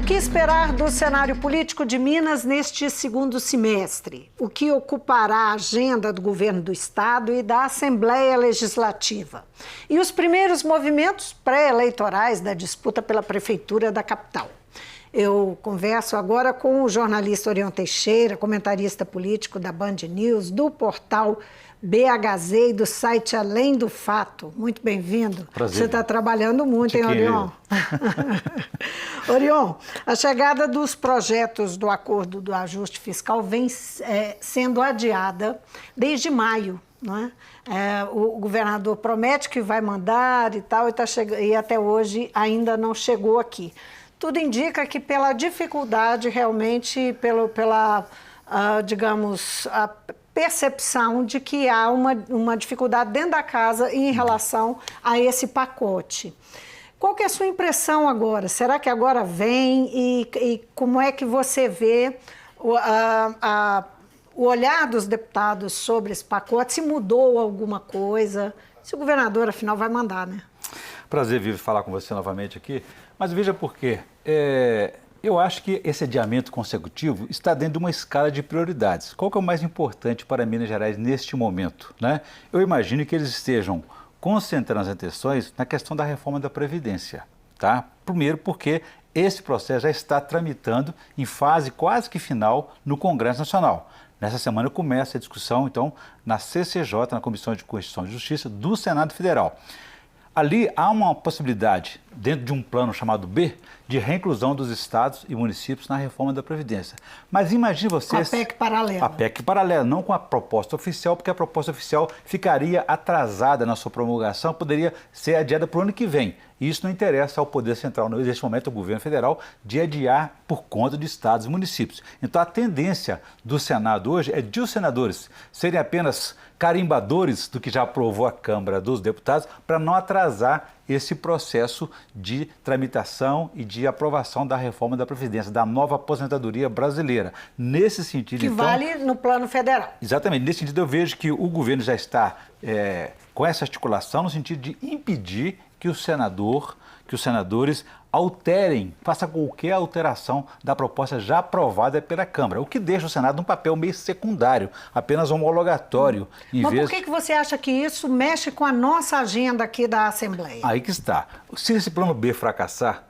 que esperar do cenário político de Minas neste segundo semestre? O que ocupará a agenda do governo do estado e da Assembleia Legislativa? E os primeiros movimentos pré-eleitorais da disputa pela prefeitura da capital? Eu converso agora com o jornalista Orion Teixeira, comentarista político da Band News, do portal BHZ e do site Além do Fato. Muito bem-vindo. Prazer. Você está trabalhando muito, hein, Orion? Orion, a chegada dos projetos do acordo do ajuste fiscal vem sendo adiada desde maio, não é? O governador promete que vai mandar e tal, e até hoje ainda não chegou aqui. Tudo indica que pela dificuldade, realmente, pela digamos, a percepção de que há uma dificuldade dentro da casa em relação a esse pacote. Qual que é a sua impressão agora? Será que agora vem e como é que você vê o olhar dos deputados sobre esse pacote? Se mudou alguma coisa? Se o governador, afinal, vai mandar, né? Prazer, Vivi, falar com você novamente aqui. Mas veja por quê. Eu acho que esse adiamento consecutivo está dentro de uma escala de prioridades. Qual que é o mais importante para Minas Gerais neste momento, né? Eu imagino que eles estejam concentrando as atenções na questão da reforma da Previdência, tá? Primeiro porque esse processo já está tramitando em fase quase que final no Congresso Nacional. Nessa semana começa a discussão, então, na CCJ, na Comissão de Constituição e Justiça do Senado Federal. Ali há uma possibilidade, dentro de um plano chamado B, de reinclusão dos estados e municípios na reforma da Previdência. Mas imagine vocês... Com a PEC paralela. A PEC paralela, não com a proposta oficial, porque a proposta oficial ficaria atrasada na sua promulgação, poderia ser adiada para o ano que vem. E isso não interessa ao Poder Central, neste momento, ao governo federal, de adiar por conta de estados e municípios. Então, a tendência do Senado hoje é de os senadores serem apenas carimbadores do que já aprovou a Câmara dos Deputados para não atrasar esse processo de tramitação e de aprovação da reforma da Previdência, da nova aposentadoria brasileira. Nesse sentido, que então... vale no plano federal. Exatamente. Nesse sentido, eu vejo que o governo já está com essa articulação no sentido de impedir que os senadores alterem, façam qualquer alteração da proposta já aprovada pela Câmara, o que deixa o Senado num papel meio secundário, apenas homologatório. Mas por que você acha que isso mexe com a nossa agenda aqui da Assembleia? Aí que está. Se esse plano B fracassar,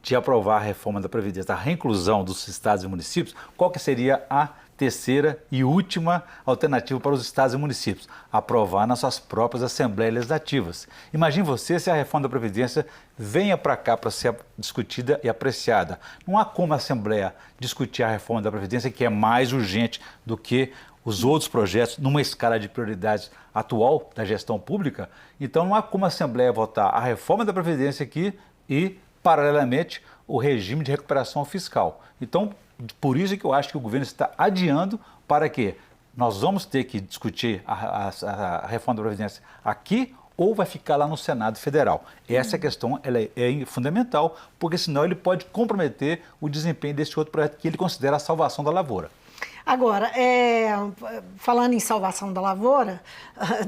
de aprovar a reforma da Previdência, a reinclusão dos estados e municípios, qual que seria a terceira e última alternativa para os estados e municípios? Aprovar nas suas próprias assembleias legislativas. Imagine você se a reforma da Previdência venha para cá para ser discutida e apreciada. Não há como a Assembleia discutir a reforma da Previdência, que é mais urgente do que os outros projetos, numa escala de prioridades atual da gestão pública. Então não há como a Assembleia votar a reforma da Previdência aqui e, paralelamente, o regime de recuperação fiscal. Então, por isso que eu acho que o governo está adiando para que nós vamos ter que discutir a reforma da Previdência aqui ou vai ficar lá no Senado Federal. Essa questão ela é fundamental, porque senão ele pode comprometer o desempenho desse outro projeto que ele considera a salvação da lavoura. Agora, falando em salvação da lavoura,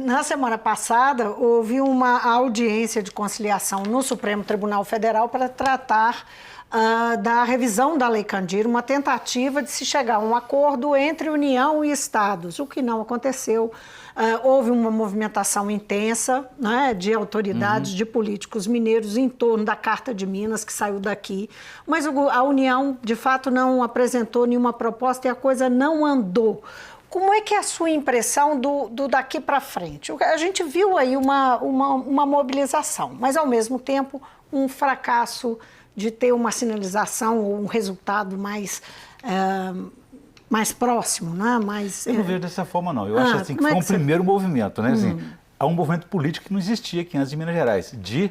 na semana passada houve uma audiência de conciliação no Supremo Tribunal Federal para tratar da revisão da Lei Candir, uma tentativa de se chegar a um acordo entre União e Estados, o que não aconteceu. Houve uma movimentação intensa, né, de autoridades, de políticos mineiros em torno da Carta de Minas, que saiu daqui, mas a União, de fato, não apresentou nenhuma proposta e a coisa não andou. Como é que é a sua impressão do daqui para frente? A gente viu aí uma mobilização, mas, ao mesmo tempo, um fracasso de ter uma sinalização ou um resultado mais próximo, né? Eu não vejo dessa forma, não. Eu acho assim, que foi um primeiro movimento, né? Assim, há um movimento político que não existia aqui antes de Minas Gerais, de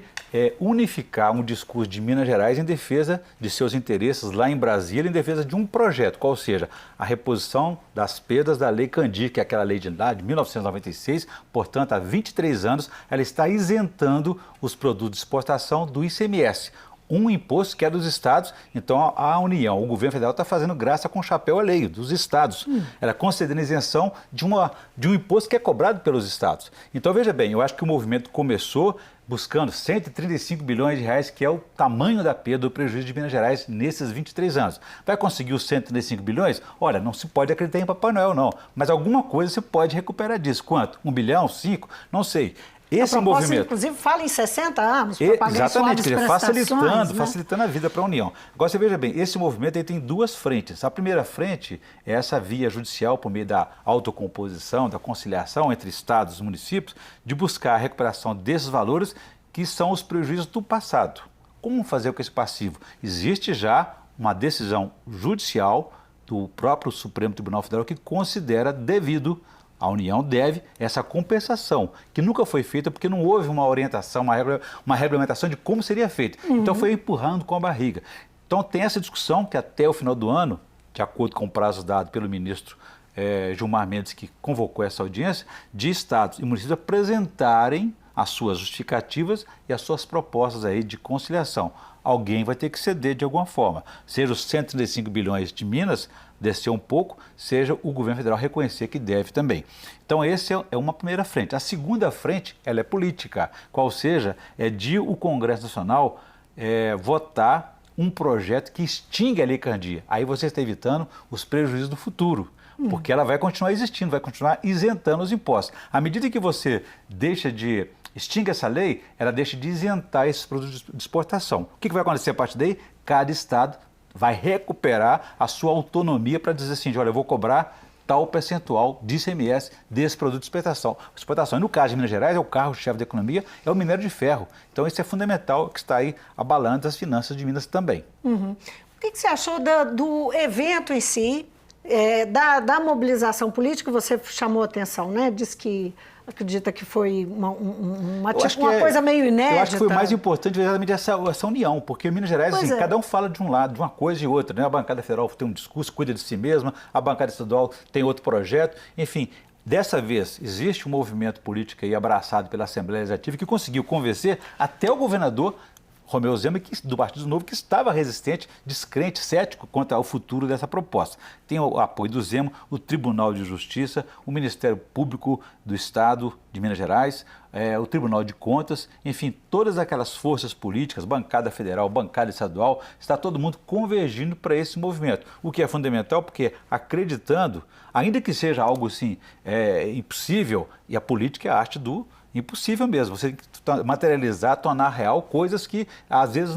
unificar um discurso de Minas Gerais em defesa de seus interesses lá em Brasília, em defesa de um projeto, qual seja a reposição das perdas da Lei Candir, que é aquela lei de 1996, portanto, há 23 anos, ela está isentando os produtos de exportação do ICMS. Um imposto que é dos estados, então a União, o governo federal está fazendo graça com o chapéu alheio dos estados. Ela concedendo isenção de um imposto que é cobrado pelos estados. Então, veja bem, eu acho que o movimento começou buscando 135 bilhões de reais, que é o tamanho da perda do prejuízo de Minas Gerais nesses 23 anos. Vai conseguir os 135 bilhões? Olha, não se pode acreditar em Papai Noel, não. Mas alguma coisa você pode recuperar disso. Quanto? 1 bilhão? 5? Não sei. Esse a proposta, movimento, inclusive, fala em 60 anos para pagar exatamente, suaves prestações, né? facilitando a vida para a União. Agora, você veja bem, esse movimento aí tem duas frentes. A primeira frente é essa via judicial por meio da autocomposição, da conciliação entre estados e municípios, de buscar a recuperação desses valores que são os prejuízos do passado. Como fazer com esse passivo? Existe já uma decisão judicial do próprio Supremo Tribunal Federal que considera devido. A União deve essa compensação, que nunca foi feita porque não houve uma orientação, uma regulamentação de como seria feito. Então foi empurrando com a barriga. Então tem essa discussão que até o final do ano, de acordo com o prazo dado pelo ministro Gilmar Mendes, que convocou essa audiência, de estados e municípios apresentarem as suas justificativas e as suas propostas aí de conciliação. Alguém vai ter que ceder de alguma forma. Seja os 135 bilhões de Minas, descer um pouco, seja o governo federal reconhecer que deve também. Então, essa é uma primeira frente. A segunda frente, ela é política, qual seja, é de o Congresso Nacional votar um projeto que extingue a Lei Candir. Aí você está evitando os prejuízos do futuro, porque ela vai continuar existindo, vai continuar isentando os impostos. À medida que você extingue essa lei, ela deixa de isentar esses produtos de exportação. O que vai acontecer a partir daí? Cada estado vai recuperar a sua autonomia para dizer assim, olha, eu vou cobrar tal percentual de ICMS desse produto de exportação. E no caso de Minas Gerais, é o carro-chefe da economia, é o minério de ferro. Então isso é fundamental, que está aí abalando as finanças de Minas também. O que você achou do evento em si, da mobilização política? Você chamou a atenção, né? Diz que acredita que foi uma coisa meio inédita. Eu acho que foi mais importante exatamente essa união, porque Minas Gerais, assim, cada um fala de um lado, de uma coisa e outra, né? A bancada federal tem um discurso, cuida de si mesma, a bancada estadual tem outro projeto, enfim. Dessa vez, existe um movimento político aí abraçado pela Assembleia Legislativa que conseguiu convencer até o governador Romeu Zema, do Partido Novo, que estava resistente, descrente, cético quanto ao futuro dessa proposta. Tem o apoio do Zema, o Tribunal de Justiça, o Ministério Público do Estado de Minas Gerais, o Tribunal de Contas, enfim, todas aquelas forças políticas, bancada federal, bancada estadual, está todo mundo convergindo para esse movimento. O que é fundamental porque acreditando, ainda que seja algo assim impossível, e a política é a arte do impossível mesmo, você materializar, tornar real coisas que às vezes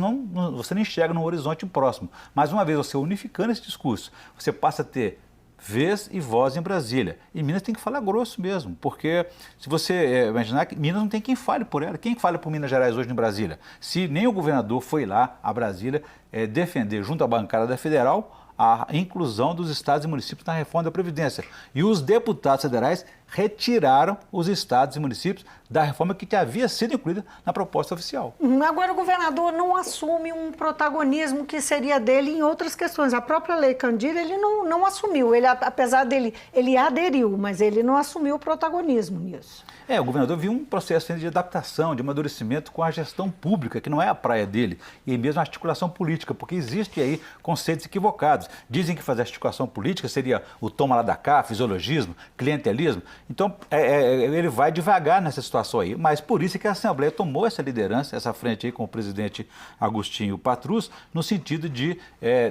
você não enxerga no horizonte próximo. Mas uma vez você unificando esse discurso, você passa a ter vez e voz em Brasília. E Minas tem que falar grosso mesmo, porque se você imaginar que Minas não tem quem fale por ela, quem fala por Minas Gerais hoje em Brasília? Se nem o governador foi lá a Brasília defender junto à bancada da federal a inclusão dos estados e municípios na reforma da Previdência. E os deputados federais retiraram os estados e municípios da reforma que havia sido incluída na proposta oficial. Agora o governador não assume um protagonismo que seria dele em outras questões. A própria Lei Candir ele não assumiu, apesar dele, ele aderiu, mas ele não assumiu o protagonismo nisso. O governador viu um processo de adaptação, de amadurecimento com a gestão pública, que não é a praia dele, e mesmo a articulação política, porque existe aí conceitos equivocados. Dizem que fazer articulação política seria o toma lá da cá, fisiologismo, clientelismo. Então, ele vai devagar nessa situação aí, mas por isso que a Assembleia tomou essa liderança, essa frente aí com o presidente Agostinho Patrus, no sentido de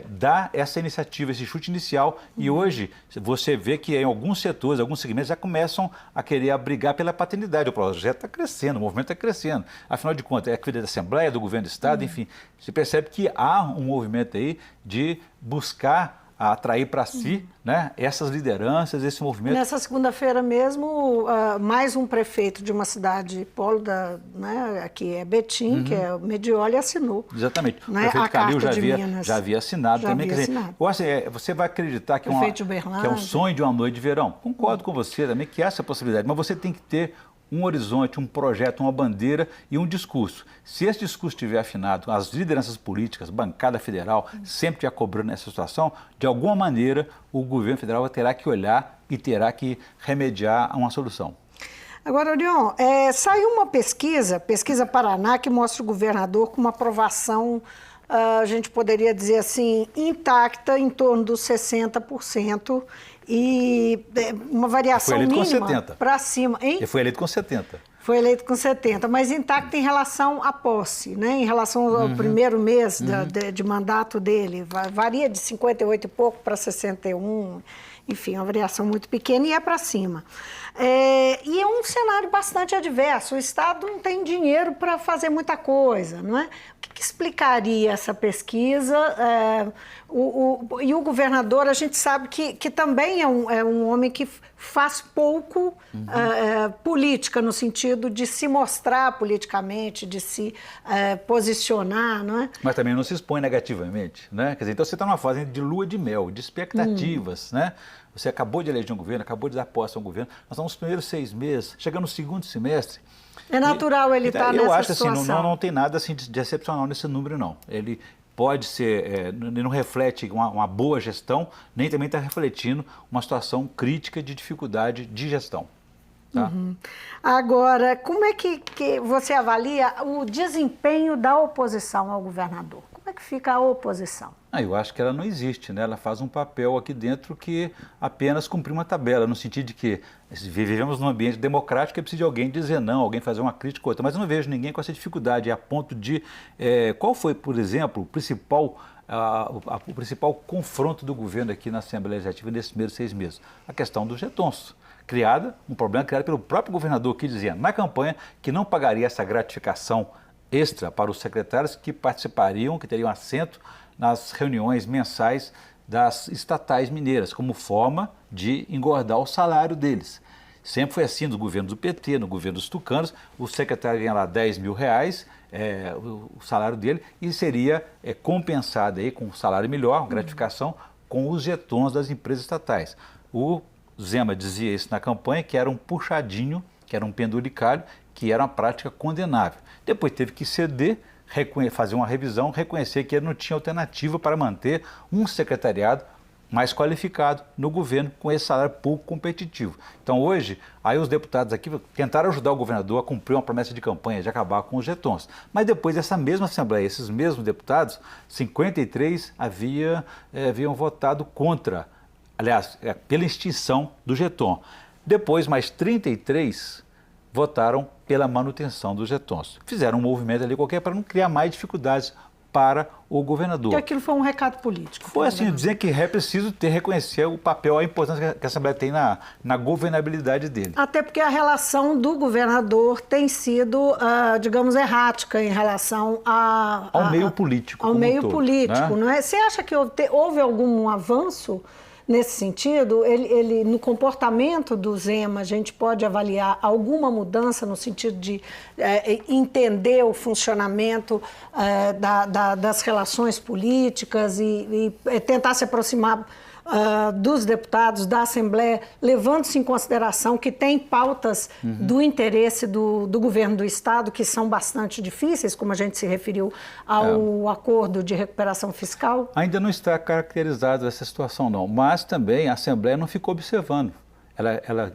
dar essa iniciativa, esse chute inicial, e hoje você vê que em alguns setores, alguns segmentos já começam a querer brigar pela paternidade. O projeto está crescendo, o movimento está crescendo. Afinal de contas, é a da Assembleia, do governo do Estado, enfim. Você percebe que há um movimento aí de buscar atrair para si, né, essas lideranças, esse movimento. Nessa segunda-feira mesmo, mais um prefeito de uma cidade polo que é Betim, que é o Medioli, assinou. Exatamente. Né, o prefeito Calil já havia assinado também. Você vai acreditar que é um sonho de uma noite de verão? Concordo com você também que há essa possibilidade, mas você tem que ter um horizonte, um projeto, uma bandeira e um discurso. Se esse discurso estiver afinado, as lideranças políticas, bancada federal, sempre já cobrando essa situação, de alguma maneira o governo federal terá que olhar e terá que remediar a uma solução. Agora, Orion, saiu uma pesquisa Paraná, que mostra o governador com uma aprovação, a gente poderia dizer assim, intacta, em torno dos 60%, e uma variação mínima para cima. Hein? Ele foi eleito com 70%. Foi eleito com 70, mas intacto em relação à posse, né? Em relação ao primeiro mês de mandato dele. Varia de 58 e pouco para 61, enfim, uma variação muito pequena e é para cima. E é um cenário bastante adverso. O Estado não tem dinheiro para fazer muita coisa, não é? O que explicaria essa pesquisa? E o governador, a gente sabe que também é um homem que faz pouco política, no sentido de se mostrar politicamente, de se posicionar, não é? Mas também não se expõe negativamente, né? Quer dizer, então você está numa fase de lua de mel, de expectativas, né? Você acabou de eleger um governo, acabou de dar posse a um governo, nós estamos nos primeiros 6 meses, chegando no segundo semestre. É natural ele estar nessa situação. Eu acho assim, não tem nada assim, de excepcional nesse número, não. Ele pode ser, ele não reflete uma boa gestão, nem também está refletindo uma situação crítica de dificuldade de gestão. Tá? Agora, como é que você avalia o desempenho da oposição ao governador? Como é que fica a oposição? Eu acho que ela não existe, né? Ela faz um papel aqui dentro que apenas cumprir uma tabela, no sentido de que vivemos num ambiente democrático que precisa de alguém dizer não, alguém fazer uma crítica ou outra, mas eu não vejo ninguém com essa dificuldade, a ponto de... qual foi, por exemplo, o principal confronto do governo aqui na Assembleia Legislativa nesses primeiros 6 meses? A questão dos jetons. Um problema criado pelo próprio governador, que dizia na campanha que não pagaria essa gratificação extra para os secretários que participariam, que teriam assento nas reuniões mensais das estatais mineiras, como forma de engordar o salário deles. Sempre foi assim no governo do PT, no governo dos tucanos, o secretário ganha lá 10 mil reais, o salário dele, e seria compensado aí com um salário melhor, uma gratificação, com os jetons das empresas estatais. O Zema dizia isso na campanha, que era um puxadinho, que era um penduricalho, que era uma prática condenável. Depois teve que ceder, fazer uma revisão, reconhecer que ele não tinha alternativa para manter um secretariado mais qualificado no governo com esse salário pouco competitivo. Então hoje, aí os deputados aqui tentaram ajudar o governador a cumprir uma promessa de campanha de acabar com os jetons. Mas depois dessa mesma Assembleia, esses mesmos deputados, 53 haviam votado contra, aliás, pela extinção do jeton. Depois mais 33 votaram pela manutenção dos jetons. Fizeram um movimento ali qualquer para não criar mais dificuldades para o governador. E aquilo foi um recado político. Foi assim, dizer que é preciso reconhecer o papel, a importância que a Assembleia tem na governabilidade dele. Até porque a relação do governador tem sido, digamos, errática em relação ao meio político. Ao meio todo, político, né? Não é? Você acha que houve algum avanço nesse sentido? No comportamento do Zema, a gente pode avaliar alguma mudança no sentido de entender o funcionamento das relações políticas e tentar se aproximar dos deputados, da Assembleia, levando-se em consideração que tem pautas do interesse do governo do Estado que são bastante difíceis, como a gente se referiu ao acordo de recuperação fiscal? Ainda não está caracterizada essa situação, não. Mas também a Assembleia não ficou observando. Ela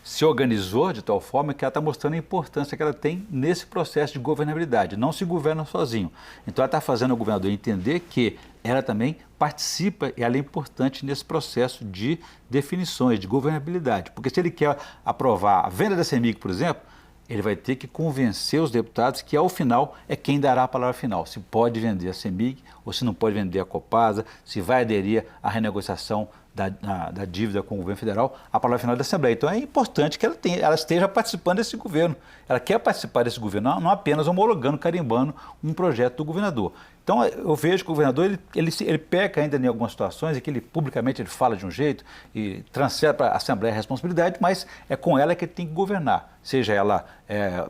se organizou de tal forma que ela está mostrando a importância que ela tem nesse processo de governabilidade. Não se governa sozinho. Então ela está fazendo o governador entender que ela também participa e ela é importante nesse processo de definições, de governabilidade. Porque se ele quer aprovar a venda da CEMIG, por exemplo, ele vai ter que convencer os deputados que, ao final, é quem dará a palavra final. Se pode vender a CEMIG ou se não pode vender a Copasa, se vai aderir à renegociação da dívida com o governo federal, a palavra final da Assembleia. Então é importante que ela esteja participando desse governo. Ela quer participar desse governo, não apenas homologando, carimbando um projeto do governador. Então eu vejo que o governador ele peca ainda em algumas situações em que publicamente ele fala de um jeito e transfere para a Assembleia a responsabilidade, mas é com ela que ele tem que governar. Seja ela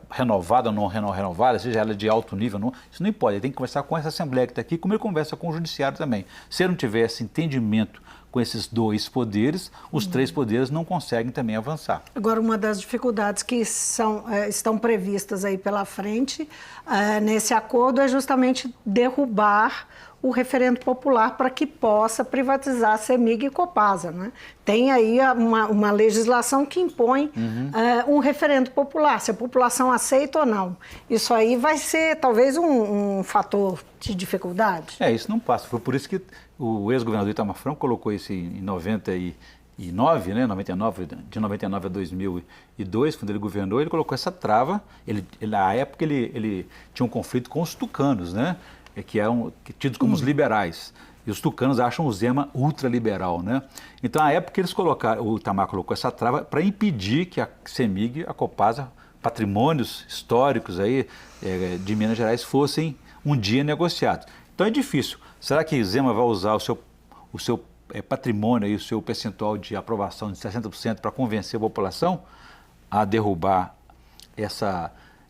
renovada ou não renovada, seja ela de alto nível ou não, isso não pode. Ele tem que conversar com essa Assembleia que está aqui, como ele conversa com o Judiciário também. Se ele não tiver esse entendimento com esses 2 poderes, os 3 poderes não conseguem também avançar. Agora, uma das dificuldades que estão previstas aí pela frente nesse acordo é justamente derrubar o referendo popular para que possa privatizar a CEMIG e Copasa, né? Tem aí uma legislação que impõe um referendo popular, se a população aceita ou não. Isso aí vai ser talvez um fator de dificuldade? Isso não passa. Foi por isso que o ex-governador Itamar Franco colocou isso em 90 2009, né, 99, de 99 a 2002, quando ele governou, ele colocou essa trava. Na época ele tinha um conflito com os tucanos, né, que eram tidos como os liberais. E os tucanos acham o Zema ultraliberal, né? Então, na época, o Itamar colocou essa trava para impedir que a CEMIG, a Copasa, patrimônios históricos aí, de Minas Gerais fossem um dia negociados. Então, é difícil. Será que Zema vai usar o seu patrimônio e o seu percentual de aprovação de 60% para convencer a população a derrubar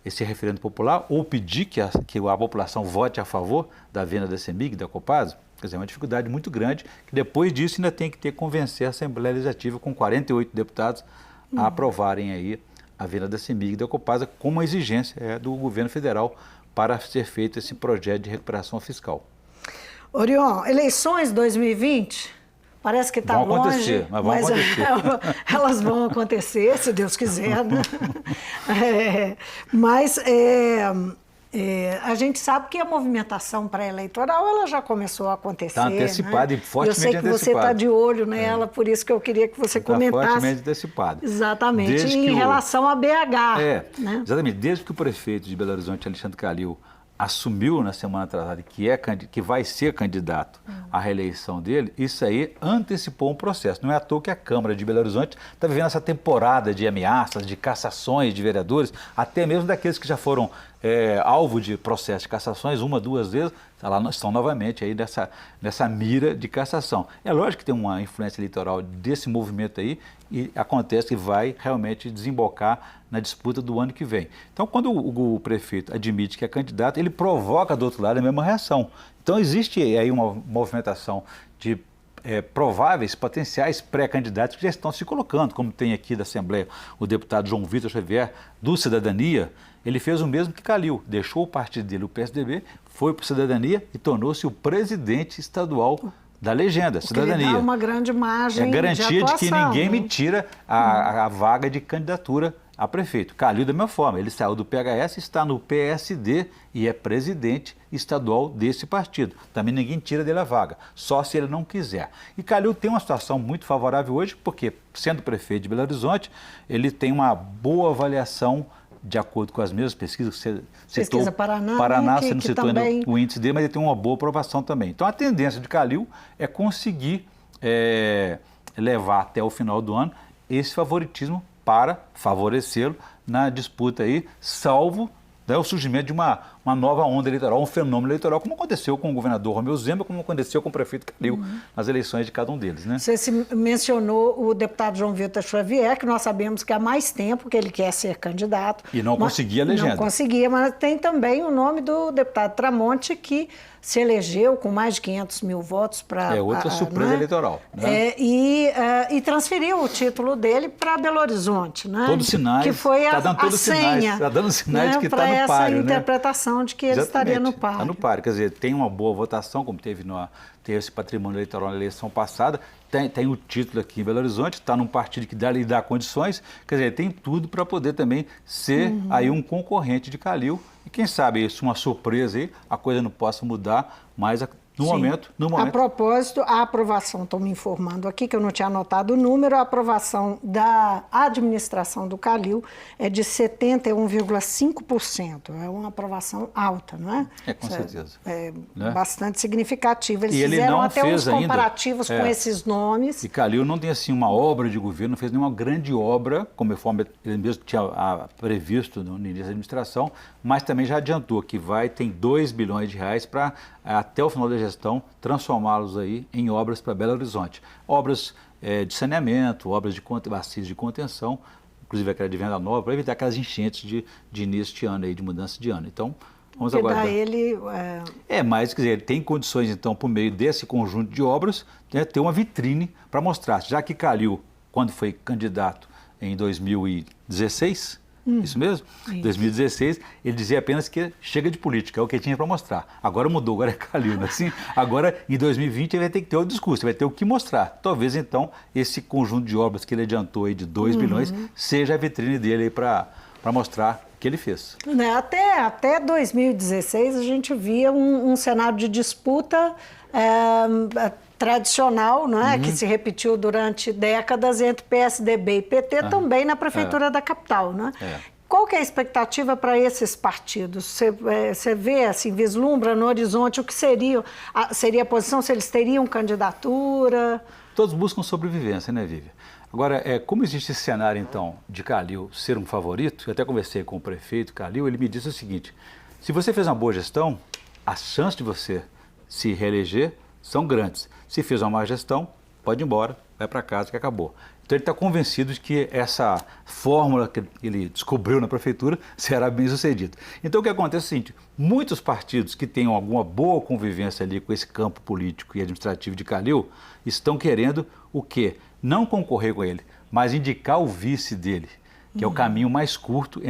esse referendo popular ou pedir que a população vote a favor da venda da CEMIG, da Copasa? Quer dizer, é uma dificuldade muito grande, que depois disso ainda tem que convencer a Assembleia Legislativa com 48 deputados a aprovarem aí a venda da CEMIG e da Copasa como uma exigência do governo federal para ser feito esse projeto de recuperação fiscal. Orion, eleições 2020, parece que está longe. Vão acontecer, mas vão acontecer. Elas vão acontecer, se Deus quiser, né? A gente sabe que a movimentação pré-eleitoral ela já começou a acontecer. Está antecipada, né? E fortemente antecipada. Eu sei que você está de olho nela, por isso que eu queria que você comentasse. Está fortemente antecipada. Exatamente, em relação a BH. Né? Exatamente, desde que o prefeito de Belo Horizonte, Alexandre Calil, assumiu na semana atrasada que vai ser candidato à reeleição dele, isso aí antecipou um processo. Não é à toa que a Câmara de Belo Horizonte está vivendo essa temporada de ameaças, de cassações de vereadores, até mesmo daqueles que já foram alvo de processo de cassações, uma, duas vezes, estão novamente aí nessa mira de cassação. É lógico que tem uma influência eleitoral desse movimento aí e acontece que vai realmente desembocar na disputa do ano que vem. Então, quando o prefeito admite que é candidato, ele provoca do outro lado a mesma reação. Então, existe aí uma movimentação de prováveis, potenciais pré-candidatos que já estão se colocando, como tem aqui da Assembleia o deputado João Vitor Xavier, do Cidadania. Ele fez o mesmo que Calil, deixou o partido dele, o PSDB, foi para o Cidadania e tornou-se o presidente estadual da legenda, Cidadania. Ele dá uma grande margem de atuação. É garantia de que ninguém me tira a vaga de candidatura a prefeito. Calil, da mesma forma, ele saiu do PHS, está no PSD e é presidente estadual desse partido. Também ninguém tira dele a vaga, só se ele não quiser. E Calil tem uma situação muito favorável hoje, porque, sendo prefeito de Belo Horizonte, ele tem uma boa avaliação, de acordo com as mesmas pesquisas que você citou. Pesquisa Paraná, você não citou ainda o índice dele, mas ele tem uma boa aprovação também. Então, a tendência de Calil é conseguir levar até o final do ano esse favoritismo para favorecê-lo na disputa aí, salvo o surgimento de uma nova onda eleitoral, um fenômeno eleitoral, como aconteceu com o governador Romeu Zema, como aconteceu com o prefeito Calil nas eleições de cada um deles, né? Você mencionou o deputado João Vitor Xavier, que nós sabemos que há mais tempo que ele quer ser candidato. E não conseguia a legenda. Não conseguia, mas tem também o nome do deputado Tramonte, que se elegeu com mais de 500 mil votos para... outra surpresa eleitoral. Né? E transferiu o título dele para Belo Horizonte, né? Todos os sinais, que foi a senha. Está dando sinais, né, de que está no páreo, para essa interpretação de que ele estaria no páreo. Está no páreo, quer dizer, tem uma boa votação, como teve esse patrimônio eleitoral na eleição passada, tem o título aqui em Belo Horizonte, está num partido que lhe dá condições, quer dizer, tem tudo para poder também ser aí um concorrente de Calil. E quem sabe isso, uma surpresa aí, a coisa não possa mudar, mas no momento... A propósito, a aprovação, estou me informando aqui, que eu não tinha anotado o número, a aprovação da administração do Calil é de 71,5%. É uma aprovação alta, não é? Com certeza. Né? Bastante significativa. Eles ele fizeram não até fez uns comparativos com esses nomes. E Calil não tem assim uma obra de governo, não fez nenhuma grande obra, conforme ele mesmo tinha previsto no início da administração, mas também já adiantou que tem 2 bilhões de reais para, até o final da gestão, transformá-los aí em obras para Belo Horizonte. Obras de saneamento, obras de bacias de contenção, inclusive aquela de Venda Nova, para evitar aquelas enchentes de início de ano, aí, de mudança de ano. Então, vamos aguardar. Mas, quer dizer, ele tem condições, então, por meio desse conjunto de obras, ter uma vitrine para mostrar. Já que Calil, quando foi candidato em 2016... Isso mesmo? Em 2016, ele dizia apenas que chega de política, é o que ele tinha para mostrar. Agora mudou, agora é Calil, né? Assim, agora, em 2020, ele vai ter que ter o discurso, ele vai ter o que mostrar. Talvez, então, esse conjunto de obras que ele adiantou aí de 2 bilhões seja a vitrine dele para mostrar que ele fez. Né? Até 2016 a gente via um cenário de disputa tradicional, não é? Que se repetiu durante décadas entre PSDB e PT, também na Prefeitura da capital. Não é? Qual que é a expectativa para esses partidos? Você vê, assim, vislumbra no horizonte o que seria a posição, se eles teriam candidatura? Todos buscam sobrevivência, né, Vivian? Agora, como existe esse cenário, então, de Calil ser um favorito, eu até conversei com o prefeito Calil, ele me disse o seguinte: se você fez uma boa gestão, as chances de você se reeleger são grandes. Se fez uma má gestão, pode ir embora, vai para casa que acabou. Então ele está convencido de que essa fórmula que ele descobriu na prefeitura será bem sucedida. Então o que acontece é o seguinte: muitos partidos que tenham alguma boa convivência ali com esse campo político e administrativo de Calil estão querendo o quê? Não concorrer com ele, mas indicar o vice dele, que é o caminho mais curto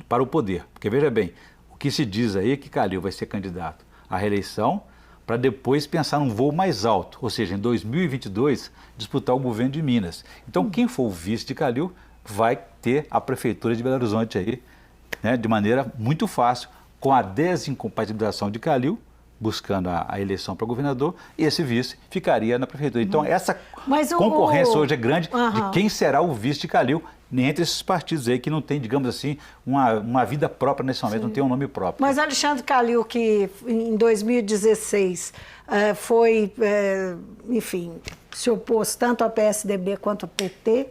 para o poder. Porque veja bem, o que se diz aí é que Calil vai ser candidato à reeleição para depois pensar num voo mais alto, ou seja, em 2022, disputar o governo de Minas. Então, quem for o vice de Calil vai ter a prefeitura de Belo Horizonte aí, né, de maneira muito fácil, com a desincompatibilização de Calil, buscando a eleição para governador, e esse vice ficaria na prefeitura. Então, essa concorrência hoje é grande de quem será o vice de Calil, entre esses partidos aí que não tem, digamos assim, uma vida própria nesse momento, não tem um nome próprio. Mas Alexandre Calil, que em 2016 enfim, se opôs tanto ao PSDB quanto ao PT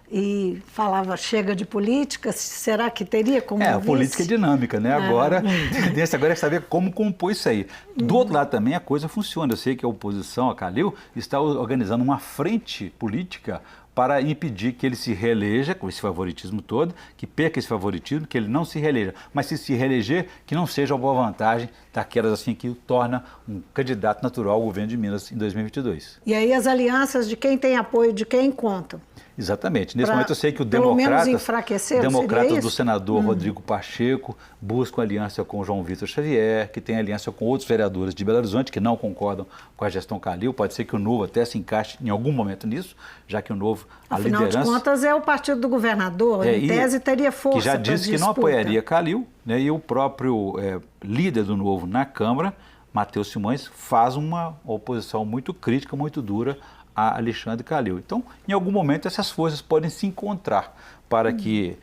e falava chega de política, será que teria como a política é dinâmica, né? Agora, a tendência agora é saber como compor isso aí. Do outro lado também a coisa funciona. Eu sei que a oposição a Calil está organizando uma frente política para impedir que ele se reeleja, com esse favoritismo todo, que perca esse favoritismo, que ele não se reeleja. Mas se reeleger, que não seja uma boa vantagem daquelas assim que o torna um candidato natural ao governo de Minas em 2022. E aí as alianças de quem tem apoio, de quem contam? Exatamente. Nesse momento eu sei que o Democratas do senador Rodrigo Pacheco busca aliança com o João Vitor Xavier, que tem aliança com outros vereadores de Belo Horizonte que não concordam com a gestão Calil. Pode ser que o Novo até se encaixe em algum momento nisso, já que o Novo, a liderança... Afinal de contas, é o partido do governador, em tese teria força. Que já disse que não apoiaria Calil, né, e o próprio líder do Novo na Câmara, Matheus Simões, faz uma oposição muito crítica, muito dura a Alexandre Calil. Então, em algum momento, essas forças podem se encontrar para que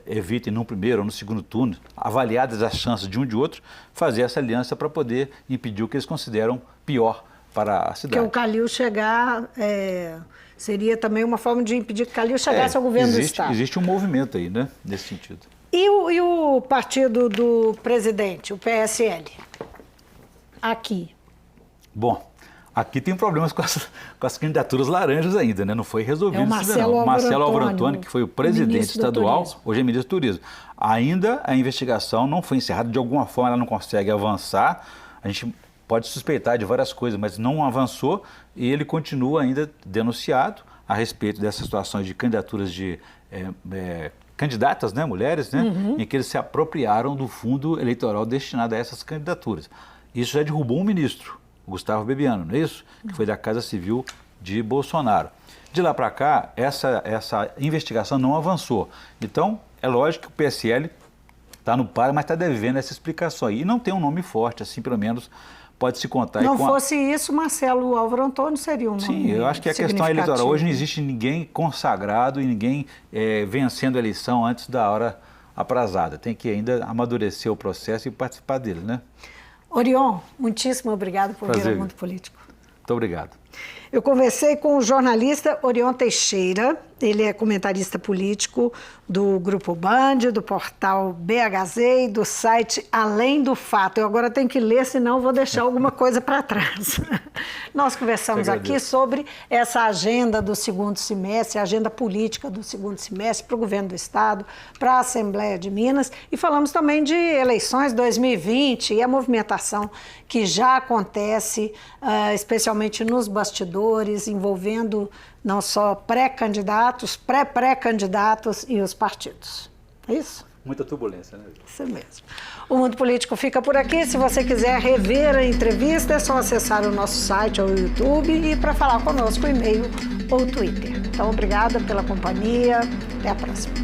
evitem, no primeiro ou no segundo turno, avaliadas as chances de um e de outro, fazer essa aliança para poder impedir o que eles consideram pior para a cidade. Que o Calil chegar seria também uma forma de impedir que Calil chegasse ao governo do Estado. Existe um movimento aí, né, nesse sentido. E o partido do presidente, o PSL, aqui? Bom, aqui tem problemas com as candidaturas laranjas ainda, né? Não foi resolvido isso ainda não. Marcelo Álvaro Antônio, que foi o presidente estadual, hoje é ministro do Turismo. Ainda a investigação não foi encerrada, de alguma forma ela não consegue avançar. A gente pode suspeitar de várias coisas, mas não avançou e ele continua ainda denunciado a respeito dessas situações de candidaturas de candidatas, né, mulheres, né, em que eles se apropriaram do fundo eleitoral destinado a essas candidaturas. Isso já derrubou um ministro, Gustavo Bebiano, não é isso? Que foi da Casa Civil de Bolsonaro. De lá para cá, essa investigação não avançou. Então, é lógico que o PSL está no par, mas está devendo essa explicação aí. E não tem um nome forte, assim, pelo menos pode se contar. Não fosse isso, Marcelo Álvaro Antônio seria um nome. Sim, eu acho que a questão eleitoral. Hoje não existe ninguém consagrado e ninguém vencendo a eleição antes da hora aprazada. Tem que ainda amadurecer o processo e participar dele, né? Orion, muitíssimo obrigado por vir ao Mundo Político. Muito obrigado. Eu conversei com o jornalista Orion Teixeira, ele é comentarista político do Grupo Band, do portal BHZ e do site Além do Fato. Eu agora tenho que ler, senão vou deixar alguma coisa para trás. Nós conversamos aqui sobre essa agenda do segundo semestre, a agenda política do segundo semestre para o governo do Estado, para a Assembleia de Minas, e falamos também de eleições 2020 e a movimentação que já acontece, especialmente nos bastidores, envolvendo não só pré-candidatos, pré-pré-candidatos e os partidos. É isso? Muita turbulência, né? Isso mesmo. O Mundo Político fica por aqui. Se você quiser rever a entrevista, é só acessar o nosso site ou o YouTube e para falar conosco, e-mail ou Twitter. Então, obrigada pela companhia. Até a próxima.